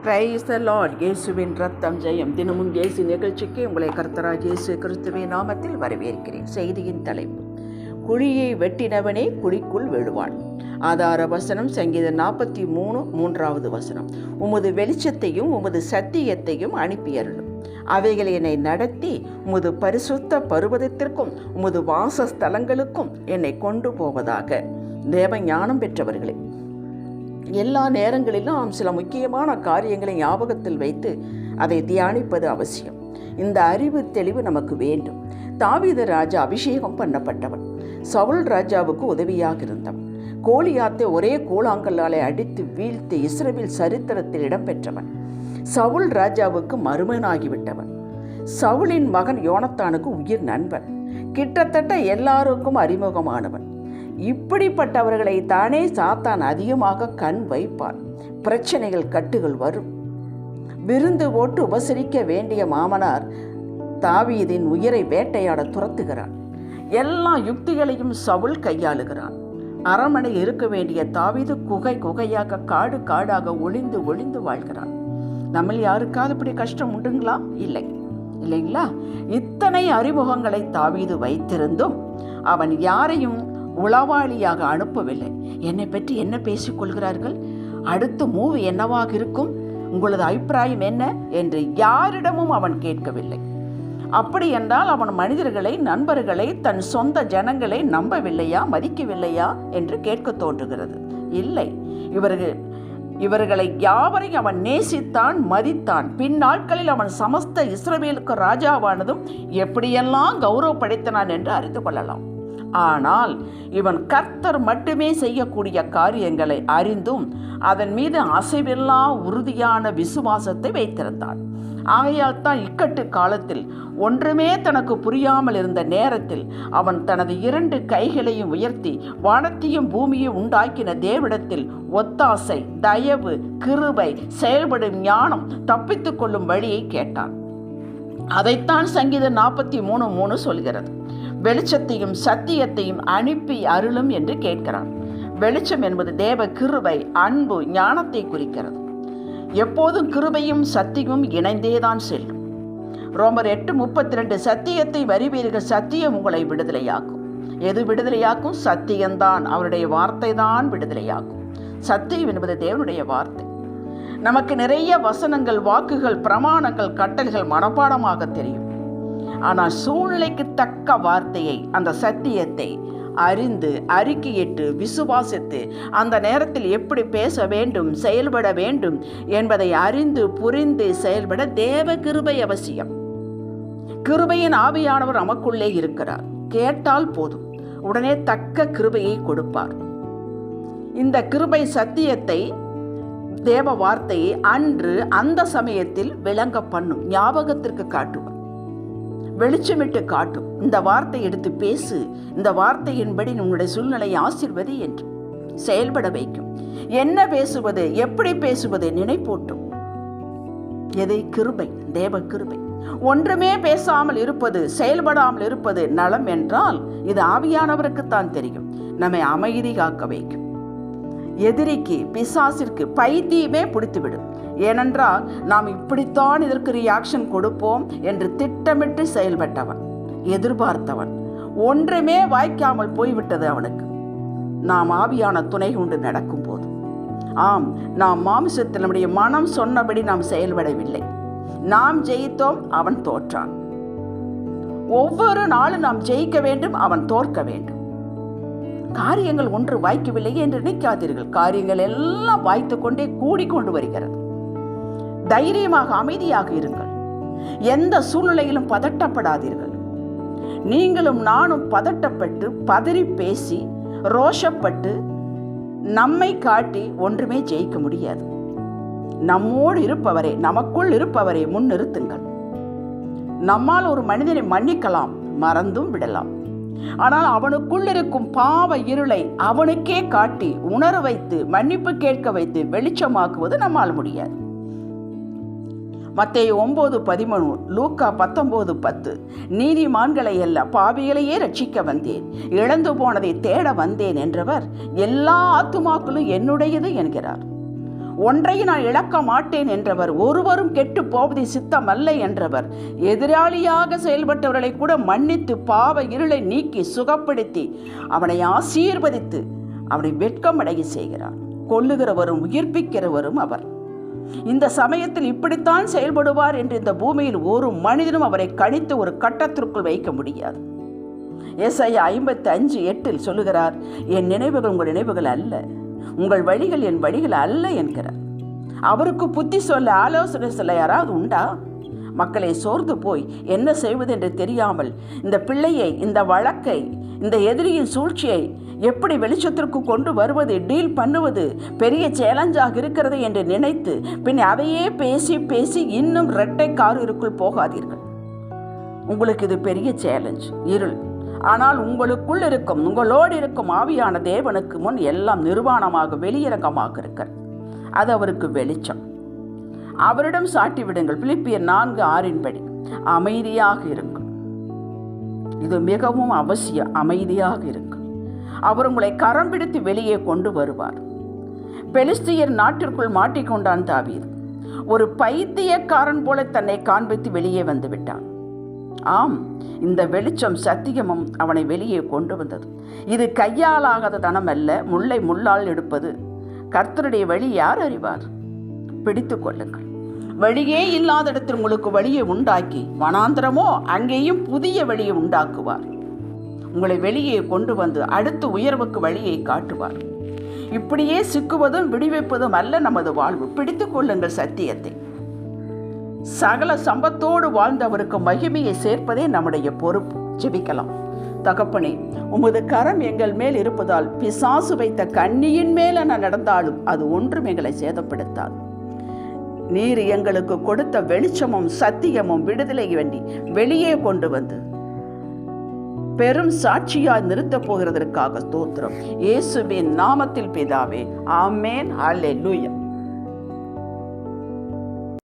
Praise the Lord. இயேசுவின் ரத்தம் ஜெயம். தினமும் இயேசு நிகழ்ச்சிக்கு உங்களை கர்த்தராகிய இயேசு கிறிஸ்துவின் நாமத்தில் வரவேற்கிறேன். செய்தியின் தலைப்பு: குழியை வெட்டினவனே குழிக்குள் விழுவான். ஆதார வசனம் சங்கீதம் 43:3. உமது வெளிச்சத்தையும் உமது சத்தியத்தையும் அனுப்பியருளும். அவைகள் என்னை நடத்தி உமது பரிசுத்த பர்வதத்திற்கும் உமது வாசஸ்தலங்களுக்கும் என்னை கொண்டு போவதாக. தேவ ஞானம் பெற்றவர்களே, எல்லா நேரங்களிலும் நாம் சில முக்கியமான காரியங்களை ஞாபகத்தில் வைத்து அதை தியானிப்பது அவசியம். இந்த அறிவு தெளிவு நமக்கு வேண்டும். தாவீது ராஜா அபிஷேகம் பண்ணப்பட்டவன். சவுல் ராஜாவுக்கு உதவியாக இருந்தவன். கோலியாத்தை ஒரே கூழாங்கல்லாலை அடித்து வீழ்த்தி இஸ்ரவேல் சரித்திரத்தில் இடம்பெற்றவன். சவுல் ராஜாவுக்கு மருமகனாகிவிட்டவன். சவுலின் மகன் யோனத்தானுக்கு உயிர் நண்பன். கிட்டத்தட்ட எல்லாருக்கும் அறிமுகமானவன். இப்படிப்பட்டவர்களை தானே சாத்தான் அதிகமாக கண் வைப்பான். பிரச்சனைகள் கட்டுகள் வரும். விருந்து போட்டு உபசரிக்க வேண்டிய மாமனார் தாவீதின் உயிரை வேட்டையாட துரத்துகிறான். எல்லா யுக்திகளையும் சவுல் கையாளுகிறான். அரண்மனை இருக்க வேண்டிய தாவீது குகை குகையாக காடு காடாக ஒளிந்து ஒளிந்து வாழ்கிறான். நம்ம யாருக்காவது இப்படி கஷ்டம் உண்டுங்களா? இல்லைங்களா? இத்தனை அறிமுகங்களை தாவீது வைத்திருந்தும் அவன் யாரையும் உளவாளியாக அனுப்பவில்லை. என்னை பற்றி என்ன பேசிக்கொள்கிறார்கள், அடுத்த மூவி என்னவாக இருக்கும், உங்களது அபிப்பிராயம் என்ன என்று யாரிடமும் அவன் கேட்கவில்லை. அப்படி என்றால் அவன் மனிதர்களை, நண்பர்களை, தன் சொந்த ஜனங்களை நம்பவில்லையா, மதிக்கவில்லையா என்று கேட்க தோன்றுகிறது. இல்லை, இவர்களை யாவரையும் அவன் நேசித்தான், மதித்தான். பின்னாட்களில் அவன் சமஸ்த இஸ்ரவேலுக்கு ராஜாவானதும் எப்படியெல்லாம் கௌரவப்படுத்தினான் என்று அறிந்து கொள்ளலாம். ஆனால் இவன் கர்த்தர் மட்டுமே செய்யக்கூடிய காரியங்களை அறிந்தும் அதன் மீது அசைவில்லா உறுதியான விசுவாசத்தை வைத்திருந்தான். ஆகையால் தான் இக்கட்டு காலத்தில் ஒன்றுமே தனக்கு புரியாமல் இருந்த நேரத்தில் அவன் தனது 2 கைகளையும் உயர்த்தி வானத்தையும் பூமியை உண்டாக்கின தேவனிடத்தில் ஒத்தாசை, தயவு, கிருபை, செயல்படும் ஞானம், தப்பித்துக் கொள்ளும் வழியை கேட்டான். அதைத்தான் சங்கீதம் 43:3 சொல்கிறது. வெளிச்சத்தையும் சத்தியத்தையும் அனுப்பி அருளும் என்று கேட்கிறான். வெளிச்சம் என்பது தேவ கிருபை, அன்பு, ஞானத்தை குறிக்கிறது. எப்போதும் கிருபையும் சத்தியமும் இணைந்தேதான் செல்லும். ரோமர் 8:32 சத்தியத்தை வருவீர்கள், சத்தியம் உங்களை விடுதலையாக்கும். எது விடுதலையாக்கும்? சத்தியம்தான். அவருடைய வார்த்தை தான் விடுதலையாக்கும். சத்தியம் என்பது தேவனுடைய வார்த்தை. நமக்கு நிறைய வசனங்கள், வாக்குகள், பிரமாணங்கள், கட்டளைகள் மனப்பாடமாக தெரியும். ஆனால் சூழ்நிலைக்கு தக்க வார்த்தையை, அந்த சத்தியத்தை அறிந்து அறிக்கையிட்டு விசுவாசித்து அந்த நேரத்தில் எப்படி பேச வேண்டும், செயல்பட வேண்டும் என்பதை அறிந்து புரிந்து செயல்பட தேவ கிருபை அவசியம். கிருபையின் ஆவியானவர் நமக்குள்ளே இருக்கிறார். கேட்டால் போதும், உடனே தக்க கிருபையை கொடுப்பார். இந்த கிருபை சத்தியத்தை, தேவ வார்த்தையை அன்று அந்த சமயத்தில் விளங்க பண்ணும், ஞாபகத்திற்கு காட்டுவார், வெளிச்சமிட்டு காட்டும். இந்த வார்த்தை எடுத்து பேசு, இந்த வார்த்தையின்படி உன்னுடைய சூழ்நிலையை ஆசீர்வதி என்று செயல்பட வைக்கும். என்ன பேசுவது, எப்படி பேசுவது நினைப்பூட்டும். எதை? கிருபை, தேவ கிருபை. ஒன்றுமே பேசாமல் இருப்பது, செயல்படாமல் இருப்பது நலம் என்றால் இது ஆவியானவருக்குத்தான் தெரியும். நம்மை அமைதி காக்க வைக்கும். எதிரிக்கு, பிசாசிற்கு பைத்தியமே பிடித்துவிடும். ஏனென்றால் நாம் இப்படித்தான் இதற்கு ரியாக்ஷன் கொடுப்போம் என்று திட்டமிட்டு செயல்பட்டவன், எதிர்பார்த்தவன். ஒன்றுமே வாய்க்காமல் போய்விட்டது அவனுக்கு. நாம் ஆவியான துணை கொண்டு நடக்கும் போது, ஆம், நாம் மாமிசத்தில் நம்முடைய மனம் சொன்னபடி நாம் செயல்படவில்லை. நாம் ஜெயித்தோம், அவன் தோற்றான். ஒவ்வொரு நாளும் நாம் ஜெயிக்க வேண்டும், அவன் தோற்க வேண்டும். காரியங்கள் ஒன்று வாய்க்கவில்லை என்று நினைக்காதீர்கள். காரியங்கள் எல்லாம் வாய்த்து கொண்டே கூடிக்கொண்டு வருகிறது. தைரியமாக அமைதியாக இருங்கள். எந்த சூழ்நிலையிலும் பதட்டப்படாதீர்கள். நீங்களும் நானும் பதட்டப்பட்டு பதறி பேசி ரோஷப்பட்டு நம்மை காட்டி ஒன்றுமே ஜெயிக்க முடியாது. நம்மோடு இருப்பவரை, நமக்குள் இருப்பவரை முன்னிறுத்துங்கள். நம்மால் ஒரு மனிதனை மன்னிக்கலாம், மறந்தும் விடலாம். ஆனால் அவனுக்குள் இருக்கும் பாவ இருளை அவனுக்கே காட்டி உணர வைத்து மன்னிப்பு கேட்க வைத்து வெளிச்சமாக்குவது நம்மால் முடியாது. மத்தேயு 9:13, லூக்கா 19:10, நீதிமான்களை அல்ல பாவிகளையே ரட்சிக்க வந்தேன், இழந்து போனதை தேட வந்தேன் என்றவர் எல்லா ஆத்துமாக்களும் என்னுடையது என்கிறார். ஒன்றையும் நான் இழக்க மாட்டேன் என்றவர், ஒருவரும் கெட்டு போவதை சித்தம் அல்ல என்றவர், எதிராளியாக செயல்பட்டவர்களை கூட மன்னித்து பாவ இருளை நீக்கி சுகப்படுத்தி அவனை ஆசீர்வதித்து அவனை வெட்கமடைய செய்கிறார். கொல்லுகிறவரும் உயிர்ப்பிக்கிறவரும் அவர். இந்த சமயத்தில் இப்படித்தான் செயல்படுவார் என்று இந்த பூமியில் ஒரு மனிதனும் அவரை கணித்து ஒரு கட்டத்திற்குள் வைக்க முடியாது. ஏசாயா 55:8 சொல்லுகிறார், என் நினைவுகள் உங்கள் நினைவுகள் அல்ல, உங்கள் வழிகள் என் வழிகள் அல்ல என்கிறார். அவருக்கு புத்தி சொல்ல ஆலோசனை சொல்ல யாராவது உண்டா? மக்களை சோர்ந்து போய் என்ன செய்வது என்று தெரியாமல் இந்த பிள்ளையை, இந்த வழக்கை, இந்த எதிரியின் சூழ்ச்சியை எப்படி வெளிச்சத்திற்கு கொண்டு வருவது, டீல் பண்ணுவது பெரிய சேலஞ்சாக இருக்கிறது என்று நினைத்து பின் அதையே பேசி பேசி இன்னும் இரட்டை காரிற்குள் போகாதீர்கள். உங்களுக்கு இது பெரிய சேலஞ்ச், இருள். ஆனால் உங்களுக்குள் இருக்கும், உங்களோடு இருக்கும் ஆவியான தேவனுக்கு முன் எல்லாம் நிர்வாணமாக வெளியரங்கமாக இருக்கிறது. அது அவருக்கு வெளிச்சம். அவரிடம் சாட்டி விடுங்கள். பிலிப்பியர் 4:6 படி அமைதியாக இருங்கள். இது மிகவும் அவசியம். அமைதியாக இருங்கள். அவர் உங்களை கரம் பிடித்து வெளியே கொண்டு வருவார். பெலிஸ்தியர் நாட்டிற்குள் மாட்டிக்கொண்டான் தாவீது. ஒரு பைத்தியக்காரன் போல தன்னை காண்பித்து வெளியே வந்து விட்டான். ஆம், இந்த வெளிச்சம் சத்தியமும் அவனை வெளியே கொண்டு வந்தது. இது கையாலாகாத தனம் அல்ல, முள்ளை முள்ளால் எடுப்பது. கர்த்தருடைய வழி யார் அறிவார்? பிடித்து கொள்ளுங்கள். வழியே இல்லாத இடத்தில் உங்களுக்கு வழியை உண்டாக்கி, வனாந்திரமோ அங்கேயும் புதிய வழியை உண்டாக்குவார். உங்களை வெளியே கொண்டு வந்து அடுத்த உயர்வுக்கு வழியை காட்டுவார். இப்படியே சிக்குவதும் விடுவிப்பதும் அல்ல நமது வாழ்வு. பிடித்து கொள்ளுங்கள் சத்தியத்தை. சகல சம்பத்தோடு வாழ்ந்தவருக்கு மகிமையை சேர்ப்பதே நம்முடைய பொறுப்பு. ஜெபிக்கலாம். தகப்பனே, உமது கரம் எங்கள் மேல் இருப்பதால் பிசாசு வைத்த கண்ணியின் மேல நான் நடந்தாலும் அது ஒன்றும் எங்களை சேதப்படுத்தாது. நீர் எங்களுக்கு கொடுத்த வெளிச்சமும் சத்தியமும் விடுதலை வேண்டி வெளியே கொண்டு வந்து பெரும் சாட்சியாய் நிறுத்தப் போகிறதற்காக ஸ்தோத்திரம். இயேசுவின் நாமத்தில் பிதாவே, ஆமென். அல்லேலூயா.